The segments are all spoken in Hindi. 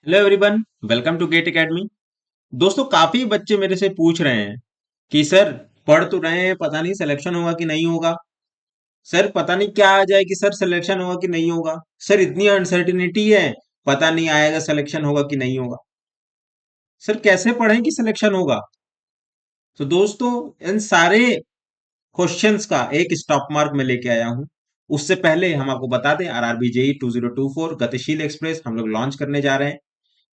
Hello everyone, welcome to Gate Academy. दोस्तों, काफी बच्चे मेरे से पूछ रहे हैं कि सर, पढ़ तो रहे हैं, पता नहीं सिलेक्शन होगा कि नहीं होगा। सर, पता नहीं क्या आ जाए कि सर सिलेक्शन होगा कि नहीं होगा। सर, इतनी अनसर्टिनिटी है, पता नहीं आएगा सिलेक्शन होगा कि नहीं होगा। सर, कैसे पढ़ें कि सिलेक्शन होगा। तो दोस्तों, इन सारे क्वेश्चंस का एक स्टॉप मार्क में लेके आया हूं। उससे पहले हम आपको बता दें, आरआरबी जेई 2024 गतिशील एक्सप्रेस हम लोग लॉन्च करने जा रहे हैं,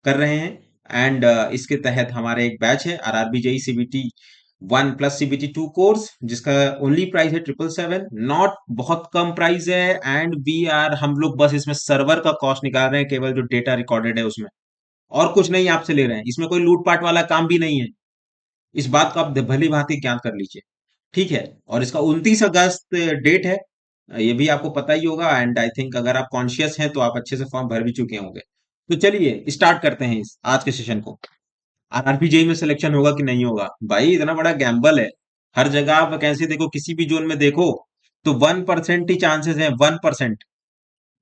कर रहे हैं। एंड इसके तहत हमारे एक बैच है, RRB JE CBT 1 plus CBT 2 course, जिसका ओनली प्राइस है 777। नॉट बहुत कम प्राइस है। एंड हम लोग बस इसमें सर्वर का कॉस्ट निकाल रहे हैं, केवल जो डेटा रिकॉर्डेड है उसमें, और कुछ नहीं आपसे ले रहे हैं। इसमें कोई लूटपाट वाला काम भी नहीं है। इस बात को आप भली भांति ज्ञात कर लीजिए। ठीक है। और इसका 29 अगस्त डेट है, ये भी आपको पता ही होगा। एंड आई थिंक अगर आप कॉन्शियस हैं तो आप अच्छे से फॉर्म भर भी चुके होंगे। तो चलिए स्टार्ट करते हैं इस आज के सेशन को। आरआरबी जेई में सिलेक्शन होगा कि नहीं होगा, भाई इतना बड़ा गैम्बल है। हर जगह आप वैकेंसी देखो, किसी भी जोन में देखो, तो 1% ही चांसेस है। 1%,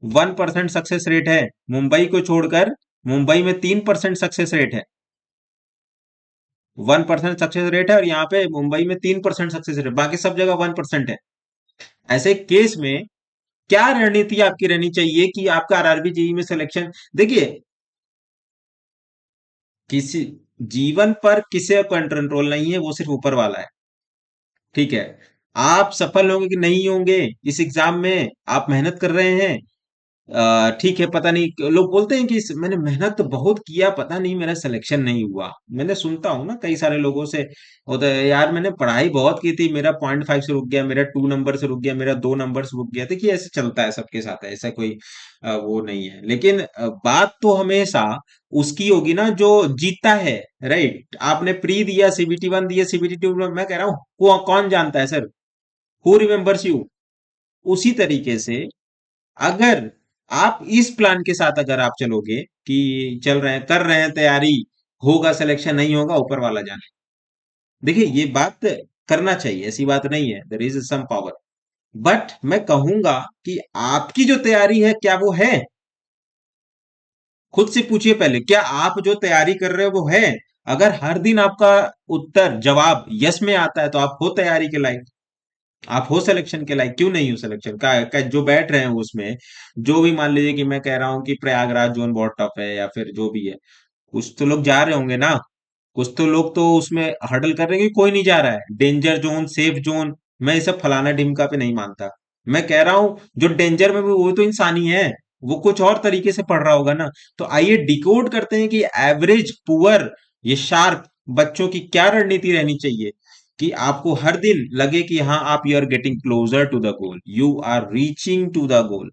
1% सक्सेस रेट है। मुंबई को छोड़कर मुंबई में 3% सक्सेस रेट है। 1% सक्सेस रेट है, और यहाँ पे मुंबई में 3% सक्सेस रेट, बाकी सब जगह 1% है। ऐसे केस में क्या रणनीति आपकी रहनी चाहिए कि आपका आरआरबी जेई में सिलेक्शन। देखिए, किसी जीवन पर किसी का कंट्रोल नहीं है, वो सिर्फ ऊपर वाला है। ठीक है। आप सफल होंगे कि नहीं होंगे इस एग्जाम में, आप मेहनत कर रहे हैं, ठीक है। पता नहीं, लोग बोलते हैं कि मैंने मेहनत तो बहुत किया, पता नहीं मेरा सिलेक्शन नहीं हुआ। मैंने सुनता हूँ ना कई सारे लोगों से, होता है यार मैंने पढ़ाई बहुत की थी, मेरा 0.5 से रुक गया, मेरा 2 नंबर से रुक गया, मेरा 2 नंबर से रुक गया। देखिए, ऐसे चलता है सबके साथ, है ऐसा कोई वो नहीं है। लेकिन बात तो हमेशा उसकी होगी ना जो जीतता है। राइट। आपने प्री दिया, सीबीटी 1 दिया, सीबीटी 2, मैं कह रहा हूँ कौन जानता है सर, हु रिमेम्बर्स यू। उसी तरीके से अगर आप इस प्लान के साथ अगर आप चलोगे कि चल रहे हैं, कर रहे हैं तैयारी, होगा सिलेक्शन नहीं होगा ऊपर वाला जाने। देखिए, ये बात करना चाहिए, ऐसी बात नहीं है, there is some power. But मैं कहूंगा कि आपकी जो तैयारी है, क्या वो है? खुद से पूछिए पहले, क्या आप जो तैयारी कर रहे हो वो है? अगर हर दिन आपका उत्तर जवाब यस में आता है, तो आप हो तैयारी के लायक, आप हो सिलेक्शन के लायक। क्यों नहीं हो सिलेक्शन का जो बैठ रहे हैं उसमें, जो भी मान लीजिए कि मैं कह रहा हूं कि प्रयागराज जोन बहुत टफ है, या फिर जो भी है, कुछ तो लोग जा रहे होंगे ना। कुछ तो लोग तो उसमें हर्डल कर रहे हैं कि कोई नहीं जा रहा है, डेंजर जोन, सेफ जोन। मैं ये सब फलाना ढिमका पे नहीं मानता। मैं कह रहा हूं जो डेंजर में भी, वो तो इंसान ही है। वो कुछ और तरीके से पढ़ रहा होगा ना। तो आइए डिकोड करते हैं कि एवरेज, पुअर, ये शार्प बच्चों की क्या रणनीति रहनी चाहिए, कि आपको हर दिन लगे कि हाँ, आप you are getting closer to the goal, you are reaching to the goal,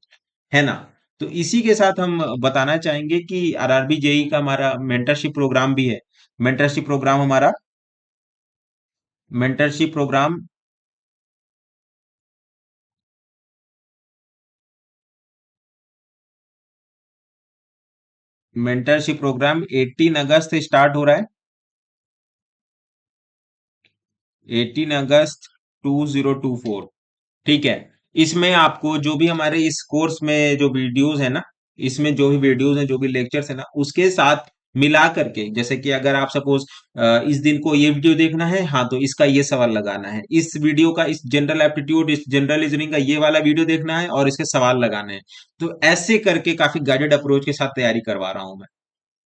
है ना। तो इसी के साथ हम बताना चाहेंगे कि आरआरबी जेई का हमारा मेंटरशिप प्रोग्राम भी है। मेंटरशिप प्रोग्राम हमारा मेंटरशिप प्रोग्राम मेंटरशिप प्रोग्राम 18 अगस्त से स्टार्ट हो रहा है। 18 अगस्त 2024। ठीक है। इसमें आपको जो भी हमारे इस कोर्स में जो वीडियोस है ना, इसमें जो भी वीडियोस हैं, जो भी लेक्चर्स है ना, उसके साथ मिला करके, जैसे कि अगर आप सपोज इस दिन को ये वीडियो देखना है, हाँ तो इसका ये सवाल लगाना है। इस वीडियो का, इस जनरल एप्टीट्यूड, इस जनरल रीजनिंग का ये वाला वीडियो देखना है, और इसके सवाल लगाने हैं। तो ऐसे करके काफी गाइडेड अप्रोच के साथ तैयारी करवा रहा हूं मैं।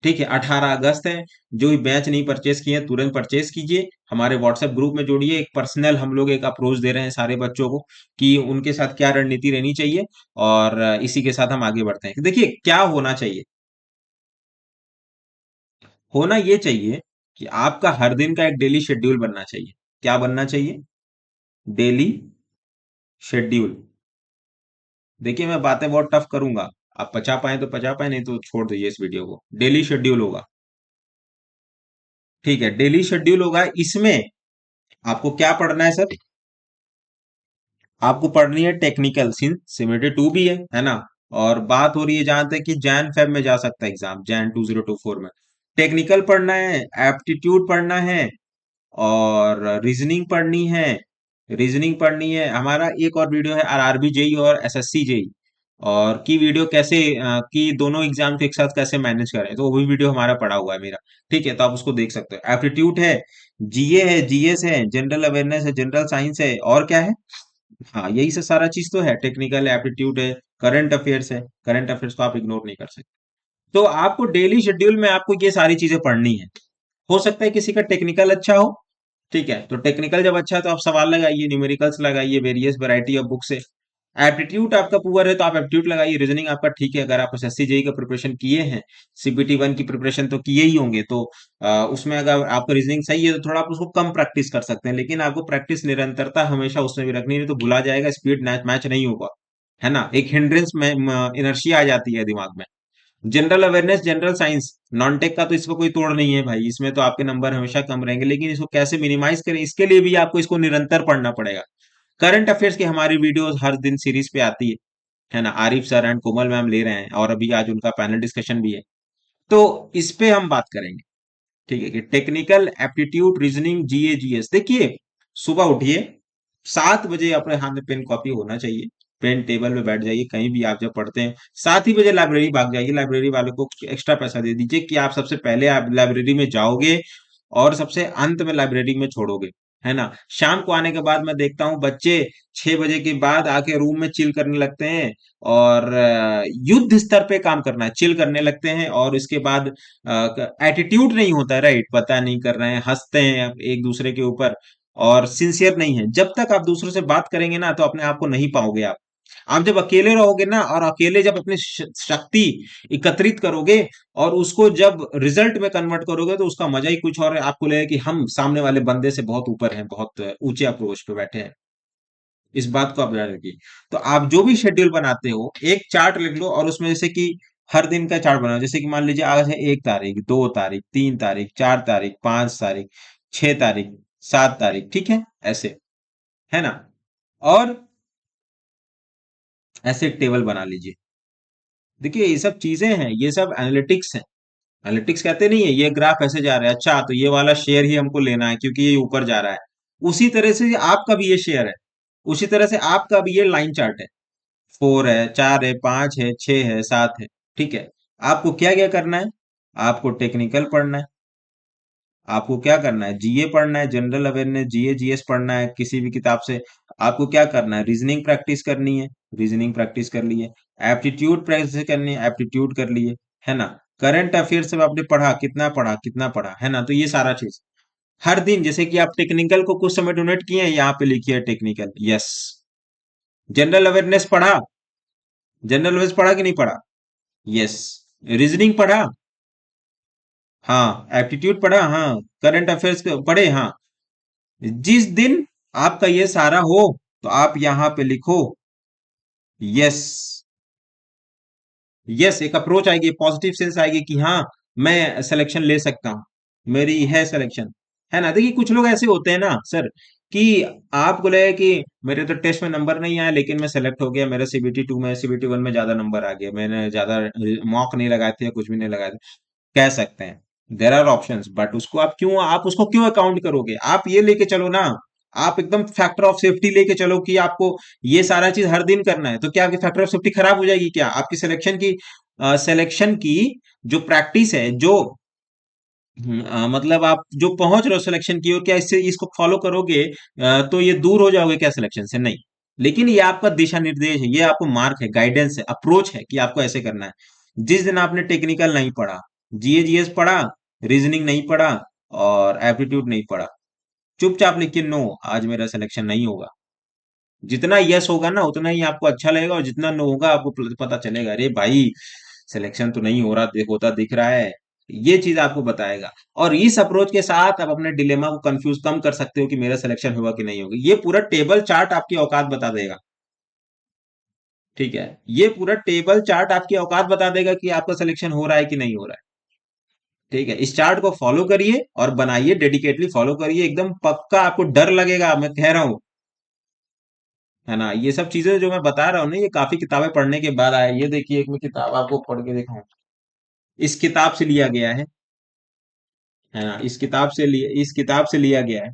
ठीक है। 18 अगस्त है। जो भी बैच नहीं परचेज किए हैं, तुरंत परचेज कीजिए, हमारे व्हाट्सएप ग्रुप में जोड़िए। एक पर्सनल हम लोग एक अप्रोच दे रहे हैं सारे बच्चों को, कि उनके साथ क्या रणनीति रहनी चाहिए। और इसी के साथ हम आगे बढ़ते हैं। देखिए, क्या होना चाहिए, होना ये चाहिए कि आपका हर दिन का एक डेली शेड्यूल बनना चाहिए। क्या बनना चाहिए? Daily schedule. देखिए, मैं बातें बहुत टफ करूंगा, आप पचा पाए तो पचा पाए, नहीं तो छोड़ दीजिए इस वीडियो को। डेली शेड्यूल होगा। ठीक है, डेली शेड्यूल होगा। इसमें आपको क्या पढ़ना है सर? आपको पढ़नी है टेक्निकल, सिमिलरिटी 2 भी है ना। और बात हो रही है जहां तक कि जैन फेब में जा सकता है एग्जाम, जैन 2024 में। टेक्निकल पढ़ना है, एप्टीट्यूड पढ़ना है, और रीजनिंग पढ़नी है। रीजनिंग पढ़नी है। हमारा एक और वीडियो है आरआरबी जेई और एसएससी जेई, और की वीडियो कैसे की दोनों एग्जाम को एक साथ कैसे मैनेज करें, तो वो भी वीडियो हमारा पड़ा हुआ है मेरा। ठीक है, तो आप उसको देख सकते हो। एप्टीट्यूड है, जीए है, जीएस है, जनरल अवेयरनेस है, जनरल साइंस है, और क्या है? हाँ, यही से सारा चीज तो है। टेक्निकल एप्टीट्यूड है, करंट अफेयर्स है। करंट अफेयर्स को आप इग्नोर नहीं कर सकते। तो आपको डेली शेड्यूल में आपको ये सारी चीजें पढ़नी है। हो सकता है किसी का टेक्निकल अच्छा हो, ठीक है, तो टेक्निकल जब अच्छा है तो आप सवाल लगाइए, न्यूमेरिकल्स लगाइए, वेरियस वैरायटी ऑफ बुक से। एप्टीट्यूड आपका पुअर है तो आप एप्टीट्यूड लगाइए। रीजनिंग आपका ठीक है, अगर आप एसएससी जेई का प्रिपरेशन किए हैं, सीपीटी वन की प्रिपरेशन तो किए ही होंगे, तो उसमें अगर आपका रीजनिंग सही है तो थोड़ा आप उसको कम प्रैक्टिस कर सकते हैं, लेकिन आपको प्रैक्टिस निरंतरता हमेशा उसमें भी रखनी, नहीं तो भुला जाएगा, स्पीड मैच मैच नहीं होगा, है ना, एक हिंड्रेंस में इनर्शिया आ जाती है दिमाग में। General awareness, general science, non tech का तो इसमें कोई तोड़ नहीं है भाई, इसमें तो आपके नंबर हमेशा कम रहेंगे, लेकिन इसको कैसे मिनिमाइज करें इसके लिए भी आपको इसको निरंतर पढ़ना पड़ेगा। करंट अफेयर्स की हमारी वीडियोस हर दिन सीरीज पे आती है ना, Arif sir and Komal ma'am ले रहे हैं, और अभी आज उनका पैनल डिस्कशन भी है, तो इस पे हम बात करेंगे। ठीक है, कि टेक्निकल एप्टीट्यूड, रीजनिंग, जीए, जीएस। देखिए, सुबह उठिए, 7 बजे अपने हाथ में पेन कॉपी होना चाहिए, पेन टेबल पे बैठ जाइए, कहीं भी आप जब पढ़ते हैं 7 ही बजे लाइब्रेरी भाग जाइए, लाइब्रेरी वाले को एक्स्ट्रा पैसा दे दीजिए कि आप सबसे पहले आप लाइब्रेरी में जाओगे और सबसे अंत में लाइब्रेरी में छोड़ोगे, है ना। शाम को आने के बाद मैं देखता हूँ बच्चे 6 बजे के बाद आके रूम में चिल करने लगते हैं, और युद्ध स्तर पे काम करना है, चिल करने लगते हैं, और इसके बाद एटीट्यूड नहीं होता है, राइट, पता नहीं कर रहे हैं, हंसते हैं एक दूसरे के ऊपर, और सिंसियर नहीं है। जब तक आप दूसरों से बात करेंगे ना तो अपने आप को नहीं पाओगे आप जब अकेले रहोगे ना, और अकेले जब अपनी शक्ति एकत्रित करोगे और उसको जब रिजल्ट में कन्वर्ट करोगे, तो उसका मजा ही कुछ और है। आपको लगेगा कि हम सामने वाले बंदे से बहुत ऊपर हैं, बहुत ऊंचे अप्रोच पे बैठे हैं। इस बात को आप ध्यान रखिए। तो आप जो भी शेड्यूल बनाते हो, एक चार्ट लिख लो, और उसमें जैसे कि हर दिन का चार्ट बनाओ, जैसे कि मान लीजिए आज है 1 तारीख, 2 तारीख, 3 तारीख, 4 तारीख, 5 तारीख, 6 तारीख, 7 तारीख, ठीक है, ऐसे, है ना। और ऐसे एक टेबल बना लीजिए। देखिए, ये सब चीजें हैं, ये सब एनालिटिक्स है। एनालिटिक्स कहते नहीं है, ये ग्राफ ऐसे जा रहा है, अच्छा तो ये वाला शेयर ही हमको लेना है क्योंकि ये ऊपर जा रहा है। उसी तरह से आपका भी ये शेयर है, उसी तरह से आपका भी ये लाइन चार्ट है। 4 है, 4 है, 5 है, 6 है, 7 है, ठीक है। आपको क्या क्या करना है? आपको टेक्निकल पढ़ना है, आपको क्या करना है, जीए पढ़ना है, जनरल अवेयरनेस, जीए, जीएस पढ़ना है किसी भी किताब से। आपको क्या करना है, रीजनिंग प्रैक्टिस करनी है, रीजनिंग प्रैक्टिस कर लिए। एप्टीट्यूड प्रैक्टिस करनी है, एप्टीट्यूड कर लिए, है ना। करंट अफेयर से आपने पढ़ा, कितना पढ़ा, कितना पढ़ा, है ना, तो ये सारा चीज हर दिन, जैसे कि आप टेक्निकल को कुछ समय डोनेट किए हैं, यहाँ पे लिखिए टेक्निकल, यस। जनरल अवेयरनेस पढ़ा, जनरल अवेयरनेस पढ़ा कि नहीं पढ़ा, यस। रीजनिंग पढ़ा, हाँ। एप्टीट्यूड पढ़ा, हाँ। करंट अफेयर्स पढ़े, हाँ। जिस दिन आपका ये सारा हो, तो आप यहां पे लिखो यस। यस, एक अप्रोच आएगी, पॉजिटिव सेंस आएगी कि हाँ, मैं सिलेक्शन ले सकता हूँ, मेरी है सिलेक्शन, है ना। देखिए, कुछ लोग ऐसे होते हैं ना सर, कि आपको लगे कि मेरे तो टेस्ट में नंबर नहीं आया लेकिन मैं सेलेक्ट हो गया, मेरा सीबीटी टू में, सीबीटी वन में ज्यादा नंबर आ गया, मैंने ज्यादा मॉक नहीं लगाए थे या कुछ भी नहीं लगाए थे, कह सकते हैं। देर आर ऑप्शंस, बट उसको आप उसको क्यों अकाउंट करोगे? आप ये लेके चलो ना, आप एकदम फैक्टर ऑफ सेफ्टी लेके चलो कि आपको ये सारा चीज हर दिन करना है, तो क्या आपकी फैक्टर ऑफ सेफ्टी खराब हो जाएगी? क्या आपकी सिलेक्शन की जो प्रैक्टिस है, जो मतलब आप जो पहुंच रहे हो सिलेक्शन की ओर, क्या इससे इसको फॉलो करोगे तो ये दूर हो जाओगे क्या सिलेक्शन से? नहीं। लेकिन ये आपका दिशा निर्देश है, ये आपको मार्क है, गाइडेंस है, अप्रोच है कि आपको ऐसे करना है। जिस दिन आपने टेक्निकल नहीं पढ़ा, जीए, जीएस पढ़ा, रीजनिंग नहीं पढ़ा, और एप्टीट्यूड नहीं पढ़ा, चुपचाप लिखिए नो, आज मेरा सिलेक्शन नहीं होगा। जितना यस होगा ना उतना ही आपको अच्छा लगेगा, और जितना नो होगा आपको पता चलेगा, अरे भाई सिलेक्शन तो नहीं हो रहा, होता दिख रहा है। ये चीज आपको बताएगा, और इस अप्रोच के साथ आप अपने डिलेमा को कंफ्यूज कम कर सकते हो कि मेरा सिलेक्शन होगा कि नहीं होगा। ये पूरा टेबल चार्ट आपकी औकात बता देगा, ठीक है। ये पूरा टेबल चार्ट आपकी औकात बता देगा कि आपका सिलेक्शन हो रहा है कि नहीं हो रहा है, ठीक है। इस चार्ट को फॉलो करिए और बनाइए, डेडिकेटली फॉलो करिए, एकदम पक्का आपको डर लगेगा, मैं कह रहा हूं, है ना। ये सब चीजें जो मैं बता रहा हूँ ना, ये काफी किताबें पढ़ने के बाद आया। ये देखिए, एक मैं किताब आपको पढ़ के दिखाऊं, इस किताब से लिया गया है ना, इस किताब से लिया गया है,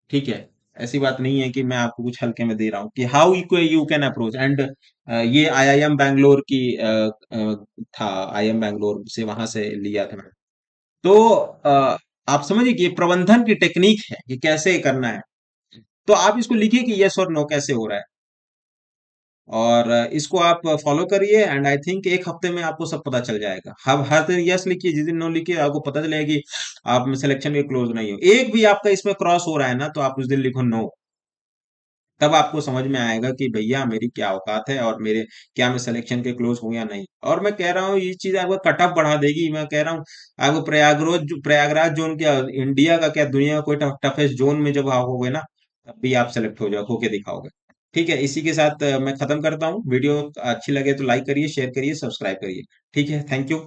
ठीक है। ऐसी बात नहीं है कि मैं आपको कुछ हल्के में दे रहा हूँ कि how you can approach. And ये आईआईएम बैंगलोर की था, आईआईएम बैंगलोर से, वहां से लिया था मैंने। तो आप समझिए कि ये प्रबंधन की टेक्निक है कि कैसे करना है। तो आप इसको लिखिए कि यस और नो कैसे हो रहा है, और इसको आप फॉलो करिए, एंड आई थिंक एक हफ्ते में आपको सब पता चल जाएगा। हर दिन यस लिखिए, जिस दिन नो लिखिए, आपको पता चलेगा कि आप सिलेक्शन के क्लोज नहीं हो। एक भी आपका इसमें क्रॉस हो रहा है ना, तो आप उस दिन लिखो नो। तब आपको समझ में आएगा कि भैया मेरी क्या औकात है, और मेरे क्या मैं सिलेक्शन के क्लोज हूं या नहीं। और मैं कह रहा हूँ ये चीज आपका कट ऑफ बढ़ा देगी। मैं कह रहा हूँ आपको प्रयागराज जोन क्या, इंडिया का क्या, दुनिया का कोई टफेस्ट जोन में जब आओगे ना, तब भी आप सेलेक्ट हो जाओ, होके दिखाओगे। ठीक है, इसी के साथ मैं खत्म करता हूँ। वीडियो अच्छी लगे तो लाइक करिए, शेयर करिए, सब्सक्राइब करिए। ठीक है, थैंक यू।